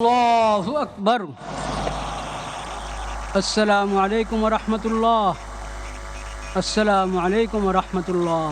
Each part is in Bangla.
আল্লাহু আকবার। আসসালামু আলাইকুম ওয়া রাহমাতুল্লাহ। আসসালামু আলাইকুম ওয়া রাহমাতুল্লাহ।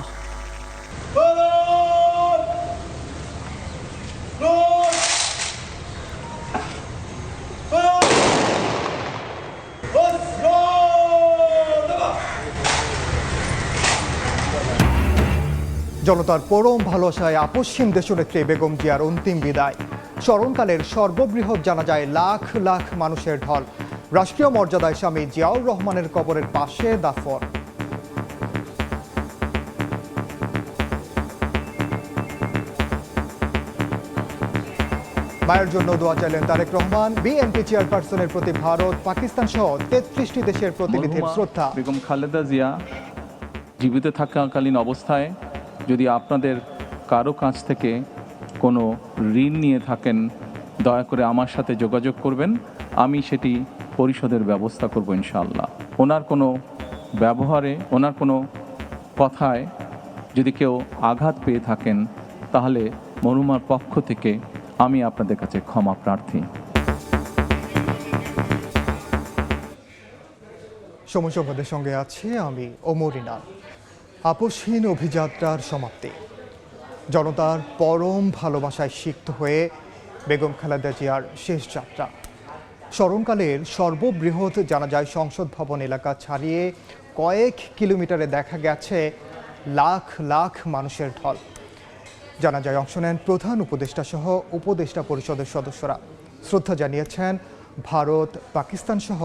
জনতার পরম ভালোবাসায় আপসহীন দেশনেত্রী বেগম জিয়ার অন্তিম বিদায়। স্মরণকালের সর্ববৃহৎ জানাজায় লাখ লাখ মানুষের ঢল। রাষ্ট্রীয় মর্যাদায় স্বামী জিয়াউর রহমানের কবরের পাশে দাফন। মায়ের জন্য দোয়া চাইলেন তারেক রহমান। বিএনপি চেয়ারপারসনের প্রতি ভারত, পাকিস্তান সহ 33টি দেশের প্রতিনিধির শ্রদ্ধা। বেগম খালেদা জিয়া জীবিত থাকাকালীন অবস্থায় যদি আপনাদের কারো কাছ থেকে কোনো ঋণ নিয়ে থাকেন, দয়া করে আমার সাথে যোগাযোগ করবেন, আমি সেটি পরিশোধের ব্যবস্থা করব ইনশাআল্লাহ। ওনার কোনো ব্যবহারে, ওনার কোনো কথায় যদি কেউ আঘাত পেয়ে থাকেন, তাহলে মরহুমার পক্ষ থেকে আমি আপনাদের কাছে ক্ষমা প্রার্থী। সময় সংবাদের সঙ্গে আছি আমি ওমর ইনাম। আপসহীন অভিযাত্রার সমাপ্তি। জনতার পরম ভালোবাসায় সিক্ত হয়ে বেগম খালেদা জিয়ার শেষ যাত্রা। স্মরণকালের সর্ববৃহৎ জানাজায় সংসদ ভবন এলাকা ছাড়িয়ে কয়েক কিলোমিটারে দেখা গেছে লাখ লাখ মানুষের ঢল। জানাজায় অংশ নেন প্রধান উপদেষ্টা সহ উপদেষ্টা পরিষদের সদস্যরা। শ্রদ্ধা জানিয়েছেন ভারত, পাকিস্তান সহ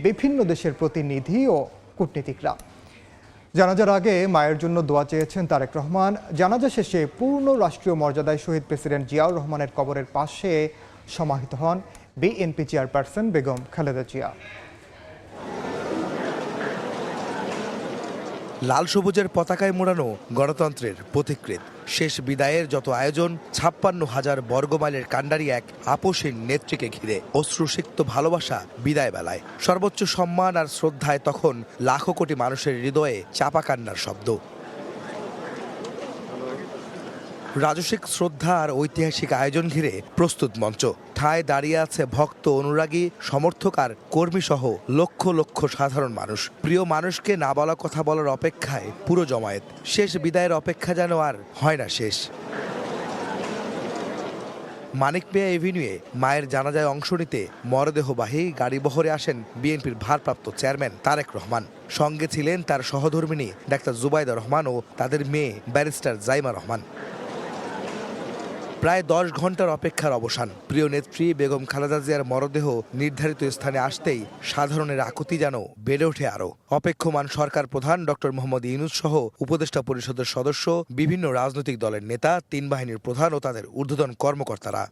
বিভিন্ন দেশের প্রতিনিধি ও কূটনীতিকরা। জানাজার আগে মায়ের জন্য দোয়া চেয়েছেন তারেক রহমান। জানাজা শেষে পূর্ণ রাষ্ট্রীয় মর্যাদায় শহীদ প্রেসিডেন্ট জিয়াউর রহমানের কবরের পাশে সমাহিত হন বিএনপি চেয়ারপারসন বেগম খালেদা জিয়া। লাল সবুজের পতাকায় মোড়ানো গণতন্ত্রের পথিকৃৎ শেষ বিদায়ের যত আয়োজন, 56,000 বর্গমাইলের কাণ্ডারি এক আপসহীন নেত্রীকে ঘিরে অশ্রুসিক্ত ভালোবাসা বিদায় বেলায়। সর্বোচ্চ সম্মান আর শ্রদ্ধায় তখন লাখো কোটি মানুষের হৃদয়ে চাপা কান্নার শব্দ। রাজসিক শ্রদ্ধা আর ঐতিহাসিক আয়োজন ঘিরে প্রস্তুত মঞ্চ। ঠায় দাঁড়িয়ে আছে ভক্ত, অনুরাগী, সমর্থক আর কর্মী সহ লক্ষ লক্ষ সাধারণ মানুষ। প্রিয় মানুষকে না বলা কথা বলার অপেক্ষায় পুরো জমায়েত। শেষ বিদায়ের অপেক্ষা যেন আর হয় না শেষ। মানিক মিয়া এভিনিউয়ে মায়ের জানাজায় অংশ নিতে মরদেহবাহী গাড়িবহরে আসেন বিএনপির ভারপ্রাপ্ত চেয়ারম্যান তারেক রহমান। সঙ্গে ছিলেন তার সহধর্মিণী ডাক্তার জুবাইদা রহমান ও তাদের মেয়ে ব্যারিস্টার জাইমা রহমান। প্রায় 10 ঘন্টার অপেক্ষার অবসান। প্রিয় নেত্রী বেগম খালেদা জিয়ার মরদেহ নির্ধারিত স্থানে আসতেই সাধারণের আকুতি যেন বেড়ে ওঠে আরও। অপেক্ষমান সরকার প্রধান ডক্টর মোহাম্মদ ইউনূস সহ উপদেষ্টা পরিষদের সদস্য, বিভিন্ন রাজনৈতিক দলের নেতা, 3 বাহিনীর প্রধান ও তাদের ঊর্ধ্বতন কর্মকর্তারা।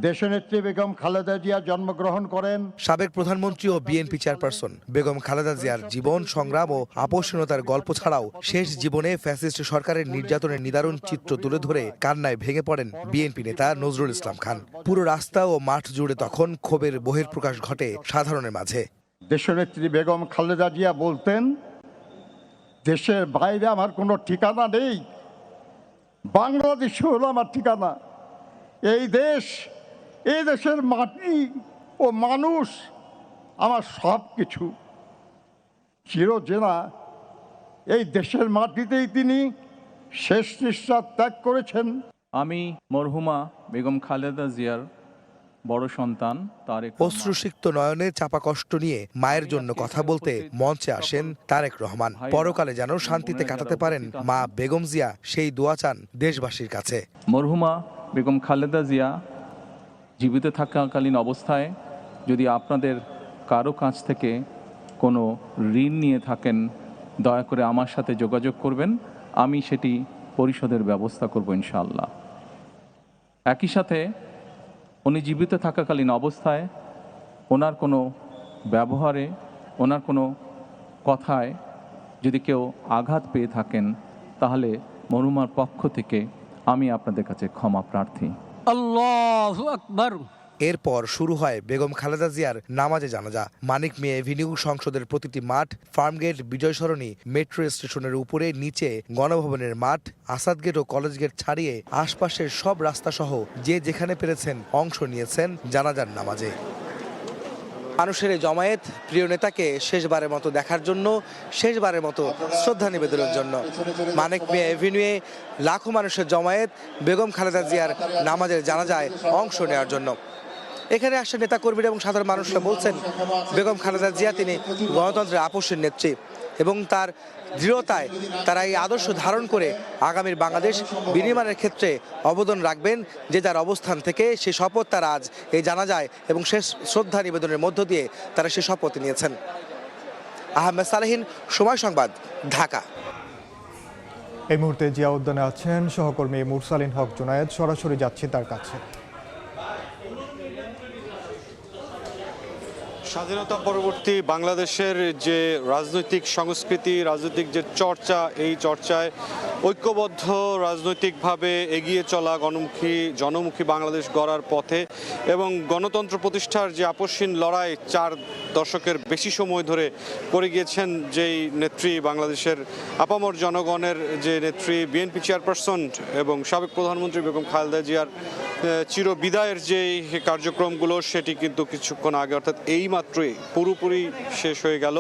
দেশনেত্রী বেগম খালেদা জিয়া জন্মগ্রহণ করেন। সাবেক প্রধানমন্ত্রী ও বিএনপি চেয়ারপারসন বেগম খালেদা জিয়ার জীবন, সংগ্রাম ও আপসহীনতার গল্প ছাড়াও শেষ জীবনে ফ্যাসিস্ট সরকারের নির্যাতনের নিদারুণ চিত্র তুলে ধরে কান্নায় ভেঙে পড়েন বিএনপি নেতা নজরুল ইসলাম খান। পুরো রাস্তা ও মাঠ জুড়ে তখন ক্ষোভের বহিঃপ্রকাশ ঘটে সাধারণের মাঝে। দেশনেত্রী বেগম খালেদা জিয়া বলতেন, দেশের বাইরে আমার কোনো ঠিকানা নেই, বাংলাদেশ হলো আমার ঠিকানা। এই দেশের মাটি ও মানুষ আমার সব কিছু। চিরচেনা এই দেশের মাটিতেই তিনি শেষ নিঃশ্বাস ত্যাগ করেছেন। আমি মরহুমা বেগম খালেদা জিয়ার বড় সন্তান তারেক। অশ্রুসিক্ত নয়নে চাপা কষ্ট নিয়ে মায়ের জন্য কথা বলতে মঞ্চে আসেন তারেক রহমান। পরকালে যেন শান্তিতে কাটাতে পারেন মা বেগম জিয়া, সেই দোয়া চান দেশবাসীর কাছে। মরহুমা বেগম খালেদা জিয়া জীবিত থাকাকালীন অবস্থায় যদি আপনাদের কারো কাছ থেকে কোনো ঋণ নিয়ে থাকেন, দয়া করে আমার সাথে যোগাযোগ করবেন, আমি সেটি পরিশোধের ব্যবস্থা করব ইনশাআল্লাহ। একই সাথে উনি জীবিত থাকাকালীন অবস্থায় ওনার কোনো ব্যবহারে, ওনার কোনো কথায় যদি কেউ আঘাত পেয়ে থাকেন, তাহলে মরহুমার পক্ষ থেকে আমি আপনাদের কাছে ক্ষমা প্রার্থী। আল্লাহু আকবার। এরপর শুরু হয় বেগম খালেদা জিয়ার নামাজে জানাজা। মানিক মিয়া এভিনিউ, সংসদের প্রতিটি মাঠ, ফার্মগেট, বিজয় সরণি, মেট্রো স্টেশনের উপরে নিচে, গণভবনের মাঠ, আসাদ গেট ও কলেজ গেট ছাড়িয়ে আশপাশের সব রাস্তা সহ যে যেখানে পেরেছেন অংশ নিয়েছেন জানাজার নামাজে। মানুষের এই জমায়েত প্রিয় নেতাকে শেষবারের মতো দেখার জন্য, শেষবারের মতো শ্রদ্ধা নিবেদনের জন্য। মানিক মিয়া এভিনিউয়ে লাখো মানুষের জমায়েত বেগম খালেদা জিয়ার নামাজের জানাজায় অংশ নেওয়ার জন্য। এখানে আসা নেতাকর্মীরা এবং সাধারণ মানুষরা বলছেন, বেগম খালেদা জিয়া তিনি গণতন্ত্রের আপসের নেত্রী এবং তার দৃঢ়তায় তারা এই আদর্শ ধারণ করে আগামীর বাংলাদেশ বিনির্মাণের ক্ষেত্রে অবদান রাখবেন। যে যার অবস্থান থেকে সে শপথ তারা আজ এই জানাজায় এবং শেষ শ্রদ্ধা নিবেদনের মধ্য দিয়ে তারা সে শপথ নিয়েছেন। আহমেদ সালেহীন, সময় সংবাদ, ঢাকা। এই মুহূর্তে জিয়া উদ্যানে আছেন সহকর্মী মুরসালিন হক জুনায়েদ, সরাসরি যাচ্ছি তার কাছে। স্বাধীনতা পরবর্তী বাংলাদেশের যে রাজনৈতিক সংস্কৃতি, রাজনৈতিক যে চর্চা, এই চর্চায় ঐক্যবদ্ধ রাজনৈতিকভাবে এগিয়ে চলা জনমুখী বাংলাদেশ গড়ার পথে এবং গণতন্ত্র প্রতিষ্ঠার যে আপসহীন লড়াই 4 দশকের বেশি সময় ধরে করে গিয়েছেন যেই নেত্রী, বাংলাদেশের আপামর জনগণের যে নেত্রী, বিএনপি চেয়ারপারসন এবং সাবেক প্রধানমন্ত্রী বেগম খালেদা জিয়ার চির বিদায়ের যে কার্যক্রমগুলো সেটি কিন্তু কিছুক্ষণ আগে অর্থাৎ এই মাত্রই পুরোপুরি শেষ হয়ে গেল।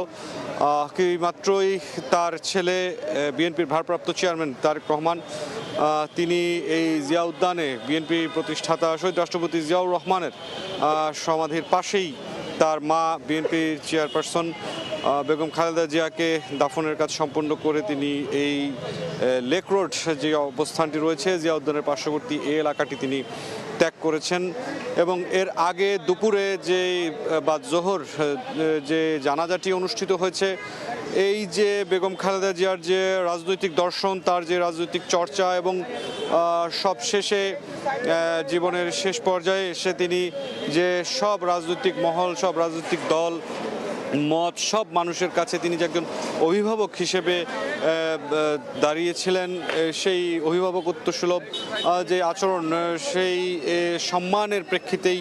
মাত্রই তার ছেলে বিএনপির ভারপ্রাপ্ত চেয়ারম্যান তারেক রহমান তিনি এই জিয়া উদ্যানে বিএনপি প্রতিষ্ঠাতা শহীদ রাষ্ট্রপতি জিয়াউর রহমানের সমাধির পাশেই তার মা বিএনপি চেয়ারপারসন বেগম খালেদা জিয়াকে দাফনের কাজ সম্পন্ন করে তিনি এই লেক রোড যে অবস্থানটি রয়েছে জিয়া উদ্যানের পার্শ্ববর্তী এই এলাকাটি তিনি ত্যাগ করেছেন। এবং এর আগে দুপুরে যে বাদ জোহর যে জানাজাটি অনুষ্ঠিত হয়েছে, এই যে বেগম খালেদা জিয়ার যে রাজনৈতিক দর্শন, তার যে রাজনৈতিক চর্চা এবং সব শেষে জীবনের শেষ পর্যায়ে এসে তিনি যে সব রাজনৈতিক মহল, সব রাজনৈতিক দল, মত, সব মানুষের কাছে তিনি যে একজন অভিভাবক হিসেবে দাঁড়িয়েছিলেন, সেই অভিভাবকত্ব সুলভ যে আচরণ, সেই সম্মানের প্রেক্ষিতেই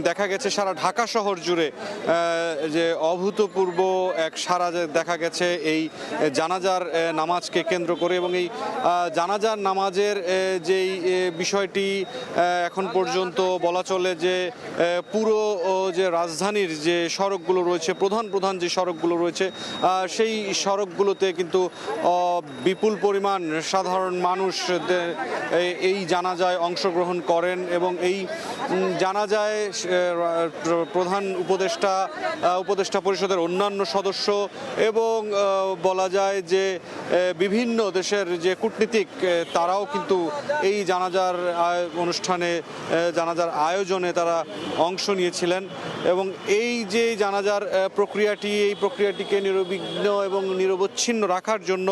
দেখা গেছে সারা ঢাকা শহর জুড়ে যে অভূতপূর্ব এক সারা দেখা গেছে এই জানাজার নামাজকে কেন্দ্র করে। এবং এই জানাজার নামাজের যেই বিষয়টি এখন পর্যন্ত বলা চলে যে পুরো যে রাজধানীর যে সড়কগুলো রয়েছে, প্রধান যে সড়কগুলো রয়েছে, সেই সড়কগুলোতে কিন্তু বিপুল পরিমাণ সাধারণ মানুষ এই জানাজায় অংশগ্রহণ করেন এবং এই জানাজায় প্রধান উপদেষ্টা পরিষদের অন্যান্য সদস্য এবং বলা যায় যে বিভিন্ন দেশের যে কূটনীতিক তারাও কিন্তু এই জানাজার অনুষ্ঠানে, জানাজার আয়োজনে তারা অংশ নিয়েছিলেন। এবং এই যে জানাজার এই প্রক্রিয়াটিকে নিরবিঘ্ন এবং নিরবচ্ছিন্ন রাখার জন্য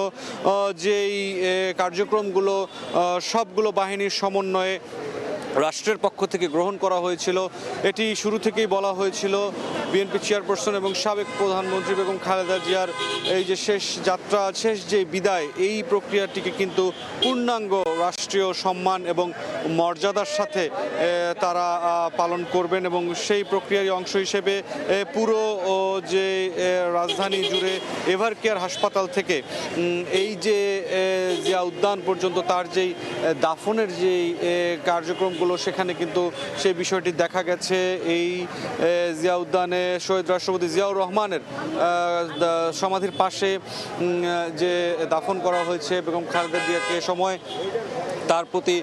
যেই কার্যক্রমগুলো সবগুলো বাহিনীর সমন্বয়ে রাষ্ট্রের পক্ষ থেকে গ্রহণ করা হয়েছিল, এটি শুরু থেকেই বলা হয়েছিল বিএনপি চেয়ারপারসন এবং সাবেক প্রধানমন্ত্রী বেগম খালেদা জিয়ার এই যে শেষ যাত্রা, শেষ যে বিদায়, এই প্রক্রিয়াটিকে কিন্তু পূর্ণাঙ্গ রাষ্ট্রীয় সম্মান এবং মর্যাদার সাথে তারা পালন করবেন। এবং সেই প্রক্রিয়ার অংশ হিসেবে পুরো যে রাজধানী জুড়ে এভার কেয়ার হাসপাতাল থেকে এই যে জিয়া উদ্যান পর্যন্ত তার যেই দাফনের যেই কার্যক্রমগুলো, সেখানে কিন্তু সেই বিষয়টি দেখা গেছে। এই জিয়া উদ্যানে শহীদ রাষ্ট্রপতি জিয়াউর রহমানের সমাধির পাশে যে দাফন করা হয়েছে বেগম খালেদা জিয়াকে, সময় তার প্রতি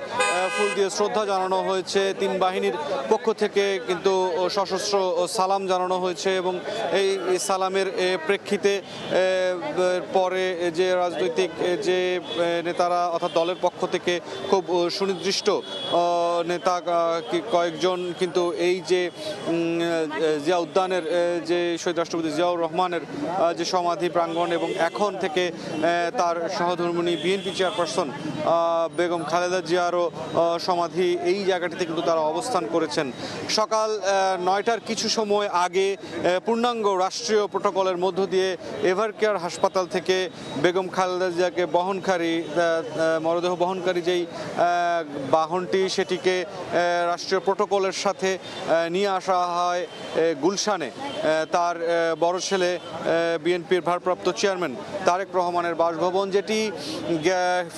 ফুল দিয়ে শ্রদ্ধা জানানো হয়েছে। 3 বাহিনীর পক্ষ থেকে কিন্তু সশস্ত্র সালাম জানানো হয়েছে এবং এই সালামের প্রেক্ষিতে পরে যে রাজনৈতিক যে নেতারা অর্থাৎ দলের পক্ষ থেকে খুব সুনির্দিষ্ট নেতা কয়েকজন কিন্তু এই যে জিয়া উদ্যানের যে শহীদ রাষ্ট্রপতি জিয়াউর রহমানের যে সমাধি প্রাঙ্গণ এবং এখন থেকে তার সহধর্মিণী বিএনপি চেয়ারপারসন বেগম খালেদা জিয়ারও সমাধি এই জায়গাটিতে কিন্তু তারা অবস্থান করেছেন। সকাল 9টার কিছু সময় আগে পূর্ণাঙ্গ রাষ্ট্রীয় প্রোটোকলের মধ্য দিয়ে এভারকেয়ার হাসপাতাল থেকে বেগম খালেদা জিয়াকে মরদেহ বহনকারী যেই বাহনটি সেটিকে রাষ্ট্রীয় প্রোটোকলের সাথে নিয়ে আসা হয় গুলশানে তার বড় ছেলে বিএনপির ভারপ্রাপ্ত চেয়ারম্যান তারেক রহমানের বাসভবন, যেটি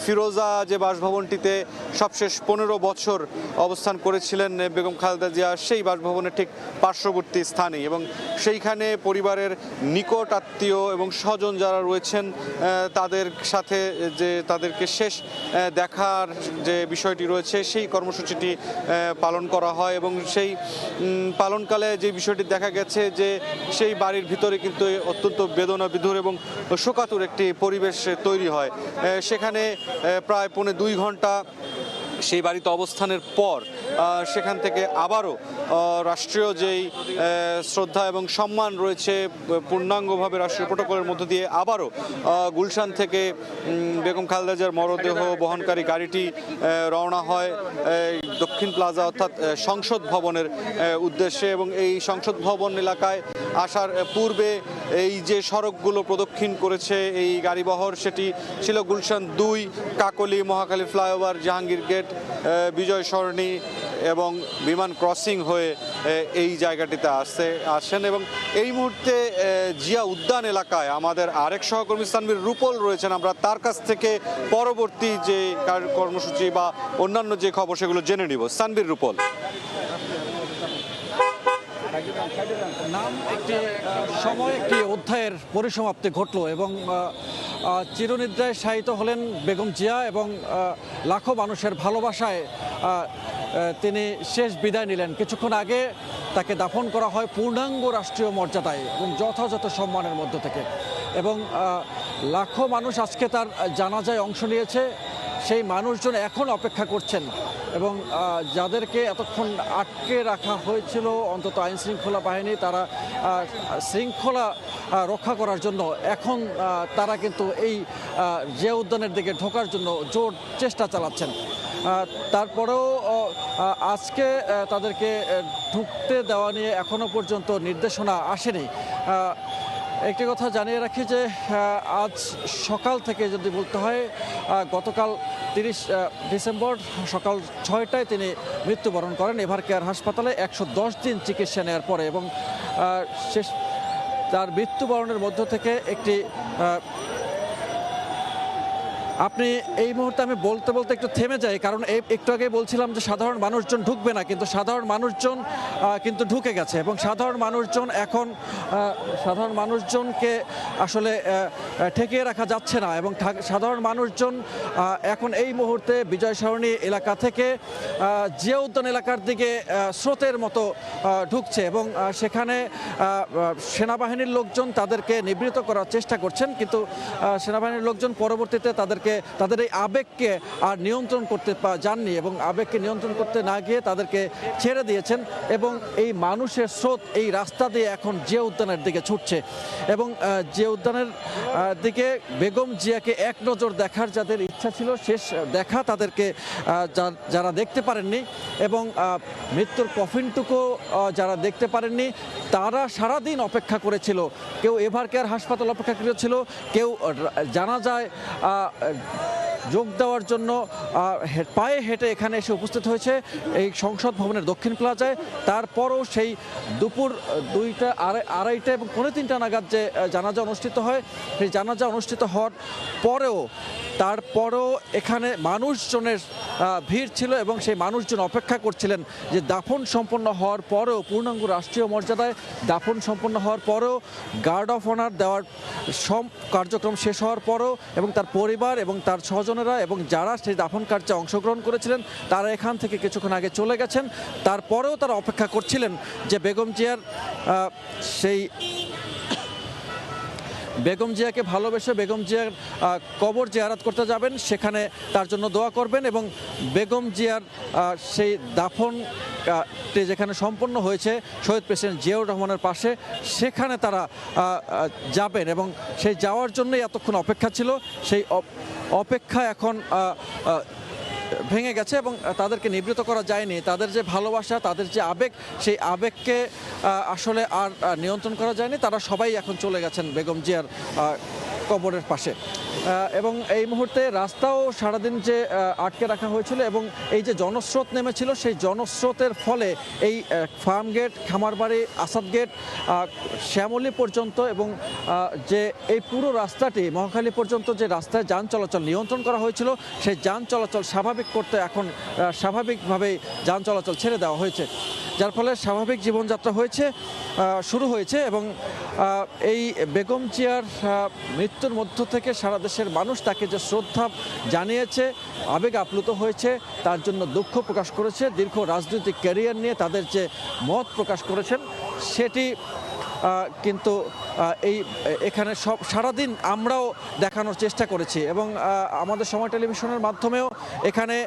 ফিরোজা যে বাসভবনটিতে সবশেষ 15 বছর অবস্থান করেছিলেন বেগম খালেদা জিয়া, সেই বাসভবনের ঠিক পার্শ্ববর্তী স্থানেই, এবং সেইখানে পরিবারের নিকট আত্মীয় এবং স্বজন যারা রয়েছেন তাদের সাথে যে তাদেরকে শেষ দেখার যে বিষয়টি রয়েছে সেই কর্মসূচিটি পালন করা হয়। এবং সেই পালনকালে যে বিষয়টি দেখা গেছে যে সেই বাড়ির ভিতরে কিন্তু অত্যন্ত বেদনা বিধুর এবং শোকাতুর একটি পরিবেশ তৈরি হয়। সেখানে প্রায় 2.25 ঘন্টা সেই বাড়িতে অবস্থানের পর সেখান থেকে আবারও রাষ্ট্রীয় যেই শ্রদ্ধা এবং সম্মান রয়েছে পূর্ণাঙ্গভাবে রাষ্ট্রীয় প্রোটোকলের মধ্য দিয়ে আবারও গুলশান থেকে বেগম খালেদা জিয়ার মরদেহ বহনকারী গাড়িটি রওনা হয় দক্ষিণ প্লাজা অর্থাৎ সংসদ ভবনের উদ্দেশ্যে। এবং এই সংসদ ভবন এলাকায় আসার পূর্বে এই যে সড়কগুলো প্রদক্ষিণ করেছে এই গাড়িবহর, সেটি ছিল গুলশান 2, কাকলী, মহাখালী ফ্লাইওভার, জাহাঙ্গীর গেট, বিজয় সরণি এবং বিমান ক্রসিং হয়ে এই জায়গাটিতে আসেন। এবং এই মুহূর্তে জিয়া উদ্যান এলাকায় আমাদের আরেক সহকর্মী সানভীর রূপল রয়েছেন, আমরা তার কাছ থেকে পরবর্তী যে কর্মসূচি বা অন্যান্য যে খবর সেগুলো জেনে নিব। সানভীর, রূপল। একটি অধ্যায়ের পরিসমাপ্তি ঘটলো এবং চিরনিদ্রায় শায়িত হলেন বেগম জিয়া এবং লাখো মানুষের ভালোবাসায় তিনি শেষ বিদায় নিলেন। কিছুক্ষণ আগে তাকে দাফন করা হয় পূর্ণাঙ্গ রাষ্ট্রীয় মর্যাদায় এবং যথাযথ সম্মানের মধ্য থেকে, এবং লাখো মানুষ আজকে তার জানাজায় অংশ নিয়েছে। সেই মানুষজন এখন অপেক্ষা করছেন এবং যাদেরকে এতক্ষণ আটকে রাখা হয়েছিল অন্তত আইন শৃঙ্খলা বাহিনী, তারা শৃঙ্খলা রক্ষা করার জন্য এখন তারা কিন্তু এই জিয়া উদ্যানের দিকে ঢোকার জন্য জোর চেষ্টা চালাচ্ছেন। তারপরেও আজকে তাদেরকে ঢুকতে দেওয়া নিয়ে এখনো পর্যন্ত নির্দেশনা আসেনি। একটি কথা জানিয়ে রাখি যে আজ সকাল থেকে যদি বলতে হয়, গতকাল 30 ডিসেম্বর সকাল 6টায় তিনি মৃত্যুবরণ করেন এভারকেয়ার হাসপাতালে 110 দিন চিকিৎসা নেওয়ার পরে, এবং শেষ তার মৃত্যুবরণের মধ্য থেকে একটি আপনি এই মুহূর্তে আমি বলতে বলতে একটু থেমে যাই, কারণ একটু আগে বলছিলাম যে সাধারণ মানুষজন ঢুকবে না, কিন্তু সাধারণ মানুষজন কিন্তু ঢুকে গেছে এবং সাধারণ মানুষজন এখন সাধারণ মানুষজনকে আসলে ঠেকিয়ে রাখা যাচ্ছে না। এবং সাধারণ মানুষজন এখন এই মুহূর্তে বিজয় সরণি এলাকা থেকে জিয়া উদ্যান এলাকার দিকে স্রোতের মতো ঢুকছে এবং সেখানে সেনাবাহিনীর লোকজন তাদেরকে নিবৃত করার চেষ্টা করছেন, কিন্তু সেনাবাহিনীর লোকজন পরবর্তীতে তাদের এই আবেগকে আর নিয়ন্ত্রণ করতে যাননি এবং আবেগকে নিয়ন্ত্রণ করতে না গিয়ে তাদেরকে ছেড়ে দিয়েছেন। এবং এই মানুষের স্রোত এই রাস্তা দিয়ে এখন জিয়া উদ্যানের দিকে ছুটছে এবং জিয়া উদ্যানের দিকে বেগম জিয়াকে এক নজর দেখার যাদের ইচ্ছা ছিল, শেষ দেখা তাদেরকে যারা দেখতে পারেননি এবং মৃত্যুর কফিনটুকু যারা দেখতে পারেননি, তারা সারাদিন অপেক্ষা করেছিল। কেউ এভারকেয়ার হাসপাতাল অপেক্ষা করেছিল, কেউ জানাজায় যোগ দেওয়ার জন্য পায়ে হেঁটে এখানে এসে উপস্থিত হয়েছে এই সংসদ ভবনের দক্ষিণ প্লাজায়। তারপরও সেই দুপুর 2টা, 2:30 এবং 3:45 নাগাদ যে জানাজা অনুষ্ঠিত হয়, সেই জানাজা অনুষ্ঠিত হওয়ার পরেও তারপরেও এখানে মানুষজনের ভিড় ছিল এবং সেই মানুষজন অপেক্ষা করছিলেন যে দাফন সম্পন্ন হওয়ার পরেও, পূর্ণাঙ্গ রাষ্ট্রীয় মর্যাদায় দাফন সম্পন্ন হওয়ার পরেও, গার্ড অফ অনার দেওয়ার সব কার্যক্রম শেষ হওয়ার পরেও, এবং তার পরিবার এবং তার স্বজনেরা এবং যারা সেই দাফন কার্যে অংশগ্রহণ করেছিলেন তারা এখান থেকে কিছুক্ষণ আগে চলে গেছেন। তারপরেও তারা অপেক্ষা করছিলেন যে বেগম জিয়াকে ভালোবেসে বেগম জিয়ার কবর জিয়ারত করতে যাবেন, সেখানে তার জন্য দোয়া করবেন এবং বেগম জিয়ার সেই দাফন যেখানে সম্পন্ন হয়েছে শহীদ প্রেসিডেন্ট জিয়াউর রহমানের পাশে, সেখানে তারা যাবেন এবং সেই যাওয়ার জন্যই এতক্ষণ অপেক্ষা ছিল। সেই অপেক্ষা এখন ভেঙে গেছে এবং তাদেরকে নিবৃত করা যায়নি। তাদের যে ভালোবাসা, তাদের যে আবেগ, সেই আবেগকে আসলে আর নিয়ন্ত্রণ করা যায়নি। তারা সবাই এখন চলে গেছেন বেগম জিয়ার কবরের পাশে। এবং এই মুহূর্তে রাস্তাও সারাদিন যে আটকে রাখা হয়েছিল এবং এই যে জনস্রোত নেমেছিল, সেই জনস্রোতের ফলে এই ফার্ম গেট, খামারবাড়ি, আসাদ গেট, শ্যামলী পর্যন্ত এবং যে এই পুরো রাস্তাটি মহাখালী পর্যন্ত যে রাস্তায় যান চলাচল নিয়ন্ত্রণ করা হয়েছিল, সেই যান চলাচল স্বাভাবিক করতে এখন স্বাভাবিকভাবেই যান চলাচল ছেড়ে দেওয়া হয়েছে, যার ফলে স্বাভাবিক জীবনযাত্রা শুরু হয়েছে। এবং এই বেগম জিয়ার মৃত্যুর মধ্য থেকে সারা দেশের মানুষ তাকে যে শ্রদ্ধা জানিয়েছে, আবেগ আপ্লুত হয়েছে, তার জন্য দুঃখ প্রকাশ করেছে। দীর্ঘ রাজনৈতিক ক্যারিয়ার নিয়ে তাদের যে মত প্রকাশ করেছেন, সেটি কিন্তু এখানে সারাদিন আমরাও দেখানোর চেষ্টা করেছি এবং আমাদের সময় টেলিভিশনের মাধ্যমেও এখানে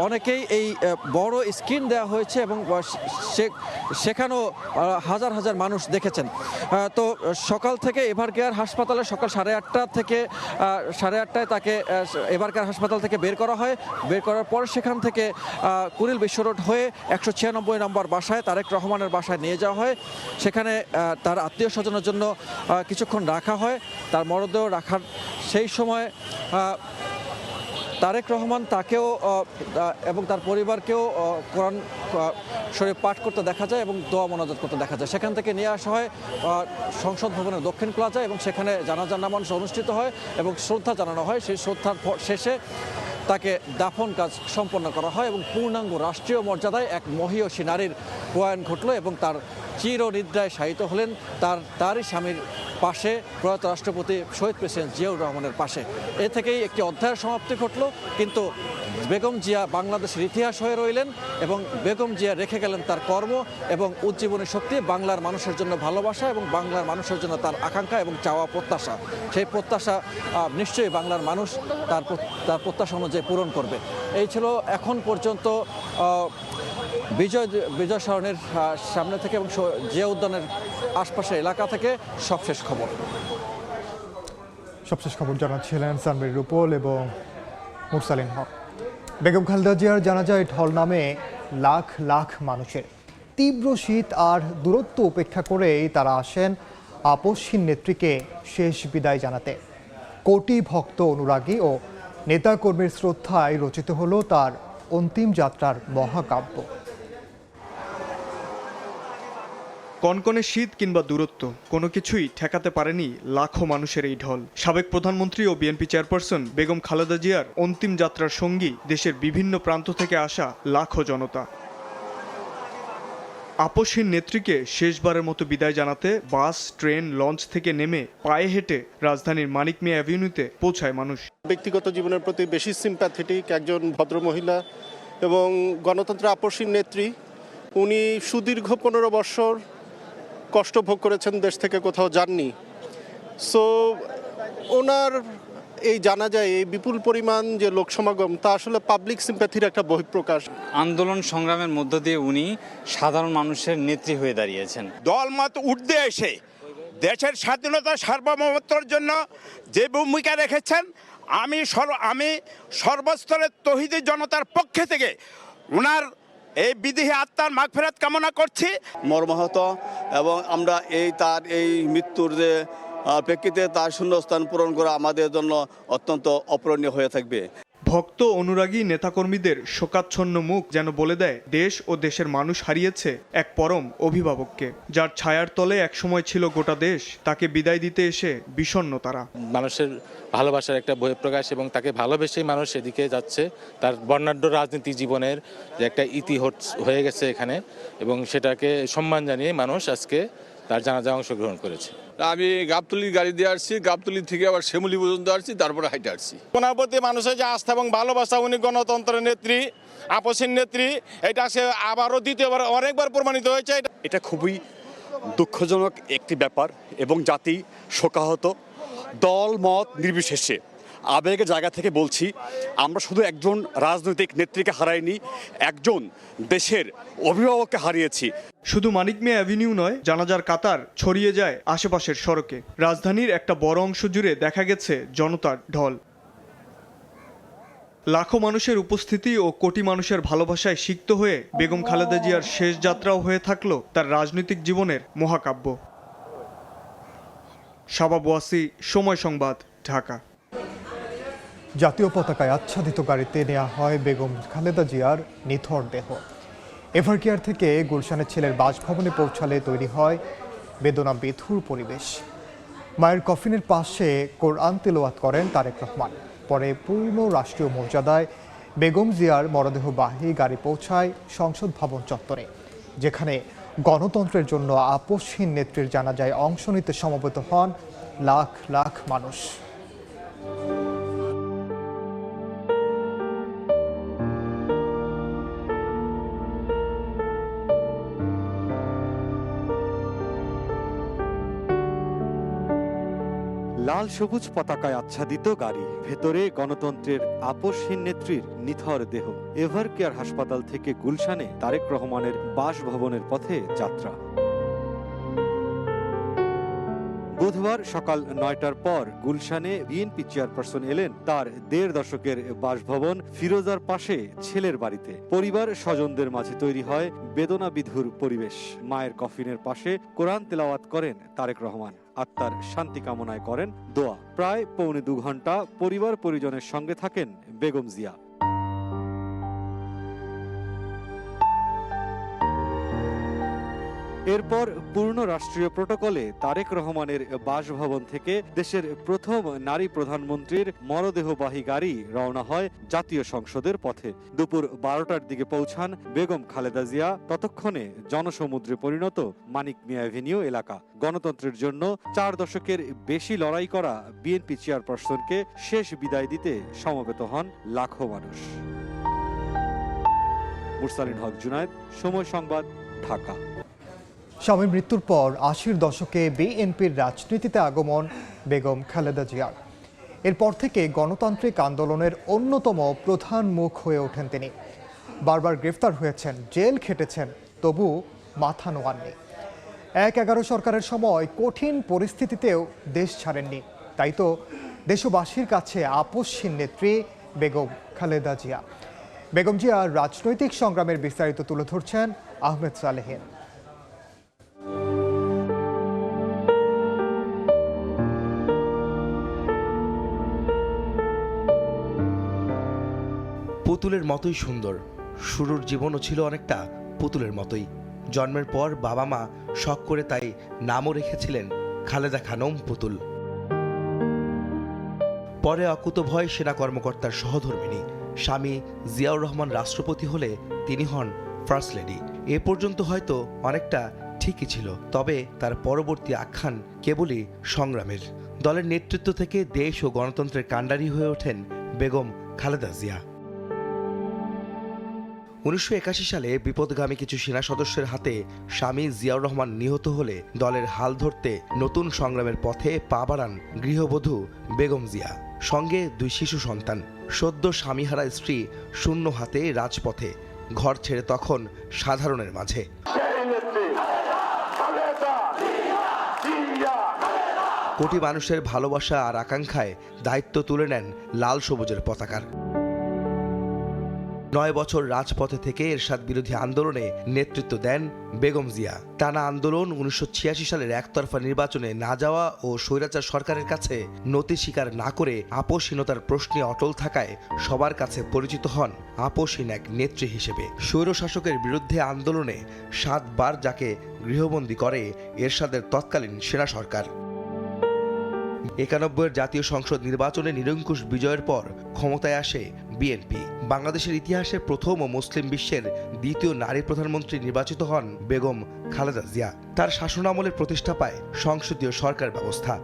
অনেকেই এই বড় স্ক্রিন দেওয়া হয়েছে এবং সেখানেও হাজার হাজার মানুষ দেখেছেন। তো সকাল থেকে এভারকেয়ার হাসপাতালে সকাল 8:30 থেকে 8:30টায় তাকে এভারকেয়ার হাসপাতাল থেকে বের করা হয়। বের করার পর সেখান থেকে কুড়িল বিশ্ব রোড হয়ে 196 নম্বর বাসায়, তারেক রহমানের বাসায় নিয়ে যাওয়া হয়। সেখানে তার আত্মীয় স্বজনের জন্য কিছুক্ষণ রাখা হয়। তার মরদেহ রাখার সেই সময় তারেক রহমান তাকেও এবং তার পরিবারকেও কোরআন শরীফ পাঠ করতে দেখা যায় এবং দোয়া মোনাজাত করতে দেখা যায়। সেখান থেকে নিয়ে আসা হয় সংসদ ভবনের দক্ষিণ প্লাজায় এবং সেখানে জানাজা নামাজ অনুষ্ঠিত হয় এবং শ্রদ্ধা জানানো হয়। সেই শ্রদ্ধার শেষে তাকে দাফন কাজ সম্পন্ন করা হয় এবং পূর্ণাঙ্গ রাষ্ট্রীয় মর্যাদায় এক মহীয়সী নারীর প্রয়াণ ঘটল এবং তার চিরনিদ্রায় শায়িত হলেন তারই স্বামীর পাশে, প্রয়াত রাষ্ট্রপতি শহীদ প্রেসিডেন্ট জিয়াউর রহমানের পাশে। এ থেকেই একটি অধ্যায়ের সমাপ্তি ঘটল, কিন্তু বেগম জিয়া বাংলাদেশের ইতিহাস হয়ে রইলেন এবং বেগম জিয়া রেখে গেলেন তার কর্ম এবং উজ্জীবনী শক্তি, বাংলার মানুষের জন্য ভালোবাসা এবং বাংলার মানুষের জন্য তার আকাঙ্ক্ষা এবং চাওয়া প্রত্যাশা। সেই প্রত্যাশা নিশ্চয়ই বাংলার মানুষ তার প্রত্যাশা অনুযায়ী পূরণ করবে। এই ছিল এখন পর্যন্ত বিজয় সরণির সামনে থেকে এবং জিয়া উদ্যানের আশপাশের এলাকা থেকে সবশেষ খবর জানাচ্ছিলেন সানবির রূপল এবং মুরসালিন হক। বেগম খালেদা জিয়ার জানাজায় ঢল নামে লাখ লাখ মানুষের। তীব্র শীত আর দূরত্ব উপেক্ষা করেই তারা আসেন আপসহীন নেত্রীকে শেষ বিদায় জানাতে। কোটি ভক্ত, অনুরাগী ও নেতাকর্মীর শ্রদ্ধায় রচিত হলো তার অন্তিম যাত্রার মহাকাব্য। কনকনে শীত কিংবা দূরত্ব কোনো কিছুই ঠেকাতে পারেনি লাখো মানুষের এই ঢল। সাবেক প্রধানমন্ত্রী ও বিএনপি চেয়ারপারসন বেগম খালেদা জিয়ার অন্তিম যাত্রার সঙ্গী দেশের বিভিন্ন প্রান্ত থেকে আসা লাখো জনতা। আপসহীন নেত্রীকে শেষবারের মতো বিদায় জানাতে বাস, ট্রেন, লঞ্চ থেকে নেমে পায়ে হেঁটে রাজধানীর মানিক মিয়া অ্যাভিনিউতে পৌঁছায় মানুষ। ব্যক্তিগত জীবনের প্রতি বেশি সিম্প্যাথেটিক একজন ভদ্রমহিলা এবং গণতন্ত্রের আপসহীন নেত্রী। উনি সুদীর্ঘ 15 বছর কষ্ট ভোগ করেছেন, দেশ থেকে কোথাও যাননি। সো ওনার এই জানাজায় এই বিপুল পরিমাণ যে লোক সমাগম, তা আসলে পাবলিক সিম্প্যাথির একটা বহিঃপ্রকাশ। আন্দোলন সংগ্রামের মধ্য দিয়ে উনি সাধারণ মানুষের নেত্রী হয়ে দাঁড়িয়েছেন। দলমত ঊর্ধ্বে এসে দেশের স্বাধীনতা সার্বভৌমত্বের জন্য যে ভূমিকা রেখেছেন, আমি সর্বস্তরের তৌহিদি জনতার পক্ষে থেকে ওনার এই বিদেহী আত্মার মাগফিরাত কামনা করছি। মর্মাহত এবং আমরা তার এই মৃত্যুর যে প্রেক্ষিতে তার শূন্যস্থান পূরণ করা আমাদের জন্য অত্যন্ত অপূরণীয় হয়ে থাকবে। ভক্ত, অনুরাগী, নেতাকর্মীদের শোকাচ্ছন্ন মুখ যেন বলে দেয় দেশ ও দেশের মানুষ হারিয়েছে এক পরম অভিভাবককে, যার ছায়ার তলে একসময় ছিল গোটা দেশ। তাকে বিদায় দিতে এসে বিষণ্ণ তারা। মানুষের ভালোবাসার একটা বহিঃপ্রকাশ এবং তাকে ভালোবেসেই মানুষ এদিকে যাচ্ছে। তার বর্ণাঢ্য রাজনীতি জীবনের যে একটা ইতি হয়ে গেছে এখানে, এবং সেটাকে সম্মান জানিয়ে মানুষ আজকে তার জানাজায় অংশগ্রহণ করেছে। আমি গাবতলির গাড়ি দিয়ে আসছি, গাবতলি থেকে আবার শ্যামলী পর্যন্ত আসছি, তারপরে হাইটে আসছি। ওনার প্রতি মানুষের যে আস্থা এবং ভালোবাসা, উনি গণতন্ত্রের নেত্রী, আপসহীন নেত্রী, এটা সে আবারও দ্বিতীয়বার অনেকবার প্রমাণিত হয়েছে। এটা খুবই দুঃখজনক একটি ব্যাপার এবং জাতি শোকাহত। দল মত নির্বিশেষে আবেগের জায়গা থেকে বলছি, আমরা শুধু একজন রাজনৈতিক নেত্রীকে হারাইনি, একজন দেশের অভিভাবককে হারিয়েছি। শুধু মানিক মিয়া অ্যাভিনিউ নয়, জানাজার কাতার ছড়িয়ে যায় আশেপাশের সড়কে। রাজধানীর একটা বড় অংশ জুড়ে দেখা গেছে জনতার ঢল। লাখো মানুষের উপস্থিতি ও কোটি মানুষের ভালোবাসায় সিক্ত হয়ে বেগম খালেদা জিয়ার শেষ যাত্রাও হয়ে থাকলো তার রাজনৈতিক জীবনের মহাকাব্য। শাবাব ওয়াসি, সময় সংবাদ, ঢাকা। জাতীয় পতাকায় আচ্ছাদিত গাড়িতে নেওয়া হয় বেগম খালেদা জিয়ার নিথর দেহ। এভারকেয়ার থেকে গুলশানের ছেলের বাসভবনে পৌঁছালে তৈরি হয় বেদনা বিধুর পরিবেশ। মায়ের কফিনের পাশে কোরআন তিলাওয়াত করেন তারেক রহমান। পরে পূর্ণ রাষ্ট্রীয় মর্যাদায় বেগম জিয়ার মরদেহবাহী গাড়ি পৌঁছায় সংসদ ভবন চত্বরে, যেখানে গণতন্ত্রের জন্য আপসহীন নেত্রীর জানাজায় অংশ নিতে সমবেত হন লাখ লাখ মানুষ। লাল সবুজ পতাকায় আচ্ছাদিত গাড়ি, ভেতরে গণতন্ত্রের আপসহীন নেত্রীর নিথর দেহ। এভারকেয়ার হাসপাতাল থেকে গুলশানে তারেক রহমানের বাসভবনের পথে যাত্রা। বুধবার সকাল ৯টার পর গুলশানে বিএনপি চেয়ারপারসন এলেন তার ১.৫ দশকের বাসভবন ফিরোজার পাশে ছেলের বাড়িতে। পরিবার স্বজনদের মাঝে তৈরি হয় বেদনা বিধুর পরিবেশ। মায়ের কফিনের পাশে কোরআন তেলাওয়াত করেন তারেক রহমান, আত্মার শান্তি কামনায় করেন দোয়া। প্রায় পৌনে ২ ঘন্টা পরিবার পরিজনের সঙ্গে থাকেন বেগম জিয়া। এরপর পূর্ণ রাষ্ট্রীয় প্রটোকলে তারেক রহমানের বাসভবন থেকে দেশের প্রথম নারী প্রধানমন্ত্রীর মরদেহবাহী গাড়ি রওনা হয় জাতীয় সংসদের পথে। দুপুর ১২টার দিকে পৌঁছান বেগম খালেদা জিয়া। ততক্ষণে জনসমুদ্রে পরিণত মানিক মিয়া এভিনিউ এলাকা। গণতন্ত্রের জন্য ৪ দশকের বেশি লড়াই করা বিএনপি চেয়ারপারসনকে শেষ বিদায় দিতে সমবেত হন লাখো মানুষ। মুরসালিন হক জুনায়েদ, সময় সংবাদ, ঢাকা। স্বামীর মৃত্যুর পর ৮০-র দশকে বিএনপির রাজনীতিতে আগমন বেগম খালেদা জিয়ার। এরপর থেকে গণতান্ত্রিক আন্দোলনের অন্যতম প্রধান মুখ হয়ে ওঠেন তিনি। বারবার গ্রেফতার হয়েছেন, জেল খেটেছেন, তবু মাথা নোয়াননি। ১/১১ সরকারের সময় কঠিন পরিস্থিতিতেও দেশ ছাড়েননি। তাই তো দেশবাসীর কাছে আপসহীন নেত্রী বেগম খালেদা জিয়া। বেগম জিয়ার রাজনৈতিক সংগ্রামের বিস্তারিত তুলে ধরছেন আহমেদ সালেহীন। পুতুলের মতোই সুন্দর, শুরুর জীবনও ছিল অনেকটা পুতুলের মতোই। জন্মের পর বাবা মা শখ করে তাই নামও রেখেছিলেন খালেদা খানম পুতুল। পরে অকুতভয় সেনা কর্মকর্তার সহধর্মিণী, স্বামী জিয়াউর রহমান রাষ্ট্রপতি হলে তিনি হন ফার্স্ট লেডি। এ পর্যন্ত হয়তো অনেকটা ঠিকই ছিল, তবে তার পরবর্তী আখ্যান কেবলই সংগ্রামের। দলের নেতৃত্ব থেকে দেশ ও গণতন্ত্রের কাণ্ডারি হয়ে ওঠেন বেগম খালেদা জিয়া। ১৯৮১ সালে বিপদগামী কিছু সেনা সদস্যের হাতে স্বামী জিয়াউর রহমান নিহত হলে দলের হাল ধরতে নতুন সংগ্রামের পথে পা বাড়ান গৃহবধূ বেগম জিয়া। সঙ্গে ২ শিশু সন্তান। সদ্য স্বামীহারা স্ত্রী শূন্য হাতে রাজপথে, ঘর ছেড়ে তখন সাধারণের মাঝে। কোটি মানুষের ভালোবাসা আর আকাঙ্ক্ষায় দায়িত্ব তুলে নেন লাল সবুজের পতাকার। ৯ বছর রাজপথে থেকে এরশাদ বিরোধী আন্দোলনে নেতৃত্ব দেন বেগম জিয়া। টানা আন্দোলন, ১৯৮৬ সালের একতরফা নির্বাচনে না যাওয়া ও স্বৈরাচার সরকারের কাছে নতি স্বীকার না করে আপসহীনতার প্রশ্নে অটল থাকায় সবার কাছে পরিচিত হন আপসহীন এক নেত্রী হিসেবে। স্বৈরশাসকের বিরুদ্ধে আন্দোলনে ৭ বার যাকে গৃহবন্দী করে এরশাদের তৎকালীন সেনা সরকার। ৯১ জাতীয় সংসদ নির্বাচনে নিরঙ্কুশ বিজয়ের পর ক্ষমতায় আসে বিএনপি। বাংলাদেশের ইতিহাসে প্রথম ও মুসলিম বিশ্বের দ্বিতীয় নারী প্রধানমন্ত্রী নির্বাচিত হন বেগম খালেদা জিয়া। তার শাসনামলে প্রতিষ্ঠা পায় সংসদীয় সরকার ব্যবস্থা।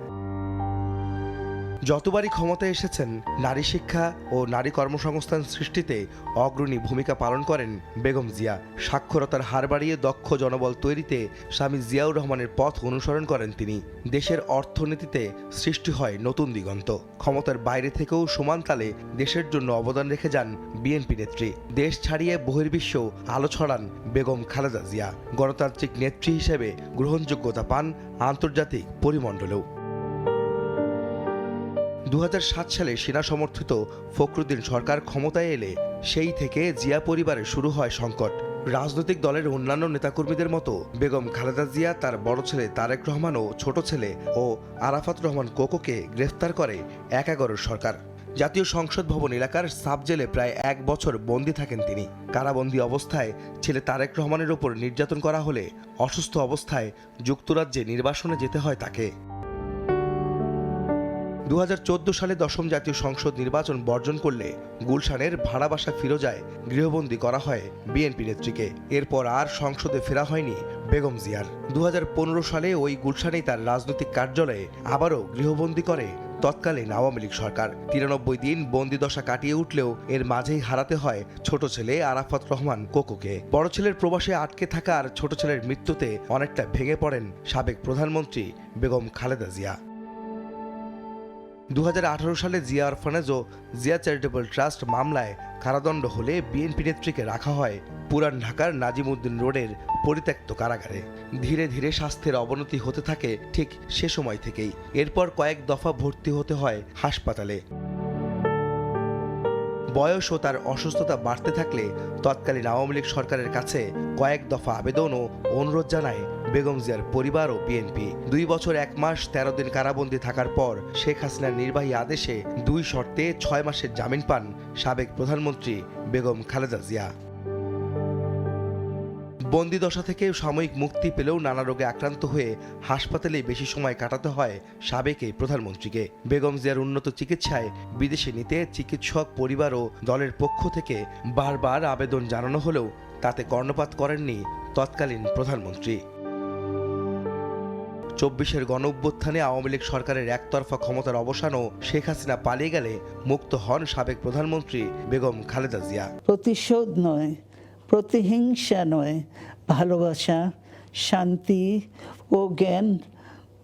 যতবারই ক্ষমতায় এসেছেন নারী শিক্ষা ও নারী কর্মসংস্থান সৃষ্টিতে অগ্রণী ভূমিকা পালন করেন বেগম জিয়া। সাক্ষরতার হার বাড়িয়ে দক্ষ জনবল তৈরিতে স্বামী জিয়াউর রহমানের পথ অনুসরণ করেন তিনি। দেশের অর্থনীতিতে সৃষ্টি হয় নতুন দিগন্ত। ক্ষমতার বাইরে থেকেও সমান তালে দেশের জন্য অবদান রেখে যান বিএনপি নেত্রী। দেশ ছাড়িয়ে বহির্বিশ্বেও আলো ছড়ান বেগম খালেদা জিয়া। গণতান্ত্রিক নেত্রী হিসেবে গ্রহণযোগ্যতা পান আন্তর্জাতিক পরিমণ্ডলেও। 2007 সালে সেনা সমর্থিত ফখরুদ্দিন সরকার ক্ষমতায় এলে সেই থেকে জিয়া পরিবারে শুরু হয় সংকট। রাজনৈতিক দলের অন্যান্য নেতাকর্মীদের মতো বেগম খালেদা জিয়া তার বড় ছেলে তারেক রহমান ও ছোট ছেলে ও আরাফাত রহমান কোকোকে গ্রেফতার করে 11 সরকার। জাতীয় সংসদ ভবন এলাকার সাব জেলে প্রায় 1 বছর বন্দী থাকেন তিনি। কারাবন্দী অবস্থায় ছেলে তারেক রহমানের ওপর নির্যাতন করা হলে অসুস্থ অবস্থায় যুক্তরাজ্যে নির্বাসনে যেতে হয় তাকে। 2014 সালে 10ম জাতীয় সংসদ নির্বাচন বর্জন করলে গুলশানের ভাড়া বাসা ফিরোজায় গৃহবন্দী করা হয় বিএনপি নেত্রীকে। এরপর আর সংসদে ফেরা হয়নি বেগম জিয়ার। 2015 সালে ওই গুলশানেই তার রাজনৈতিক কার্যালয়ে আবারও গৃহবন্দী করে তৎকালীন আওয়ামী লীগ সরকার। 93 দিন বন্দিদশা কাটিয়ে উঠলেও এর মাঝেই হারাতে হয় ছোট ছেলে আরাফাত রহমান কোকোকে। বড় ছেলের প্রবাসে আটকে থাকা আর ছোট ছেলের মৃত্যুতে অনেকটা ভেঙে পড়েন সাবেক প্রধানমন্ত্রী বেগম খালেদা জিয়া। 2018 সালে জিয়া অরফানেজ ও জিয়া চ্যারিটেবল ট্রাস্ট মামলায় কারাদণ্ড হলে বিএনপি নেত্রীকে রাখা হয় পুরান ঢাকার নাজিমউদ্দিন রোডের পরিত্যক্ত কারাগারে। ধীরে ধীরে স্বাস্থ্যের অবনতি হতে থাকে ঠিক সে সময় থেকেই। এরপর কয়েক দফা ভর্তি হতে হয় হাসপাতালে। বয়স ও তার অসুস্থতা বাড়তে থাকলে তৎকালীন আওয়ামী লীগ সরকারের কাছে কয়েক দফা আবেদন ও অনুরোধ জানায় বেগম জিয়ার পরিবার ও বিএনপি। 2 বছর 1 মাস 13 দিন কারাবন্দী থাকার পর শেখ হাসিনার নির্বাহী আদেশে 2 শর্তে 6 মাসের জামিন পান সাবেক প্রধানমন্ত্রী বেগম খালেদা জিয়া। বন্দিদশা থেকে সাময়িক মুক্তি পেলেও নানা রোগে আক্রান্ত হয়ে হাসপাতালে বেশি সময় কাটাতে হয় সাবেক এই প্রধানমন্ত্রীকে। বেগম জিয়ার উন্নত চিকিৎসায় বিদেশে নিতে চিকিৎসক পরিবার ও দলের পক্ষ থেকে বারবার আবেদন জানানো হলেও তাতে কর্ণপাত করেননি তৎকালীন প্রধানমন্ত্রী। 24-এর গণঅভ্যুত্থানে আওয়ামী লীগ সরকারের একতরফা ক্ষমতার অবসান ও শেখ হাসিনা পালিয়ে গেলে মুক্ত হন সাবেক প্রধানমন্ত্রী বেগম খালেদা জিয়া। প্রতিশোধ নয়, প্রতিহিংসা নয়, ভালোবাসা, শান্তি ও জ্ঞান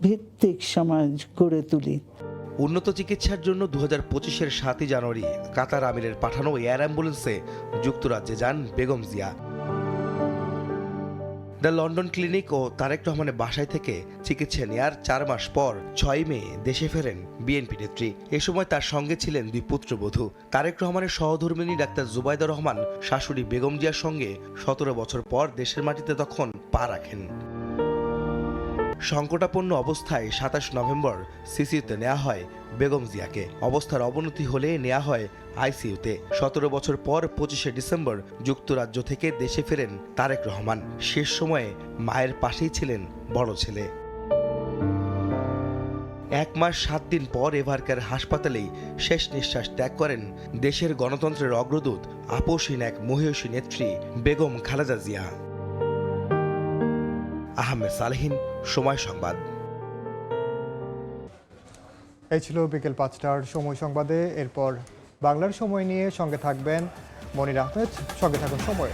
ভিত্তিক সমাজ গড়ে তুলি। উন্নত চিকিৎসার জন্য 2025-এর 7 জানুয়ারি কাতার আমিরের পাঠানো এয়ার অ্যাম্বুলেন্সে যুক্তরাজ্যে যান Begum Zia. The London Clinic ও তারেক রহমানের বাসায় থেকে চিকিৎসা নেয়ার 4 মাস পর 6 মে দেশে ফেরেন বিএনপি নেত্রী। এ সময় তার সঙ্গে ছিলেন 2 পুত্রবধূ। তারেক রহমানের সহধর্মিণী ডাক্তার জুবাইদা রহমান শাশুড়ি বেগম জিয়ার সঙ্গে 17 বছর পর দেশের মাটিতে তখন পা রাখেন। সংকটাপন্ন অবস্থায় 27 নভেম্বর সিসিউতে নেওয়া হয় বেগম জিয়াকে। অবস্থার অবনতি হলে নেওয়া হয় আইসিইউতে। 17 বছর পর 25শে ডিসেম্বর যুক্তরাজ্য থেকে দেশে ফেরেন তারেক রহমান। শেষ সময়ে মায়ের পাশেই ছিলেন বড় ছেলে। 1 মাস 7 দিন পর এভারকার হাসপাতালেই শেষ নিঃশ্বাস ত্যাগ করেন দেশের গণতন্ত্রের অগ্রদূত, আপোষহীন এক মহিয়সী নেত্রী বেগম খালেদা জিয়া। আহমেদ সালেহীন, সময় সংবাদ। এই ছিল বিকেল 5টার সময় সংবাদে। এরপর বাংলার সময় নিয়ে সঙ্গে থাকবেন মনির আহমেদ। সঙ্গে থাকুন সময়।